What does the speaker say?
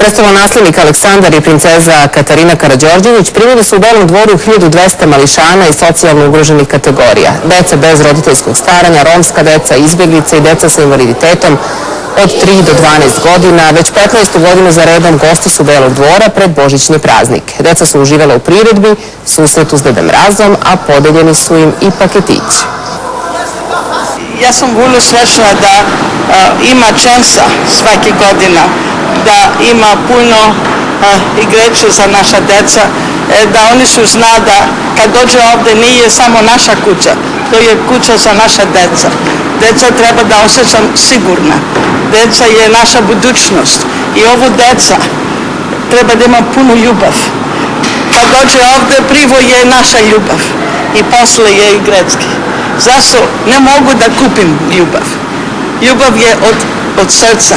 Prestolonaslednik Aleksandar i princeza Katarina Karađorđević primili su u Belom Dvoru 1200 mališana iz socijalno ugroženih kategorija. Deca bez roditeljskog staranja, romska deca, izbjeglice i deca sa invaliditetom od 3 do 12 godina. Već 15. godinu za redom gosti su Belog Dvora pred božićni praznik. Deca su uživala u priredbi, susretu s Dede Mrazom, a podeljeni su im i paketići. Ja sam vrlo srećna da ima šansa svake godina, da ima puno igreće za naša deca, da oni su zna da kad dođe ovdje nije samo naša kuća, to je kuća za naša deca. Deca treba da osjećam sigurna. Deca je naša budućnost i ovo deca treba da ima puno ljubav. Kad dođe ovdje prvo je naša ljubav i posle je i grecki. Zašto ne mogu da kupim ljubav? Ljubav je od srca.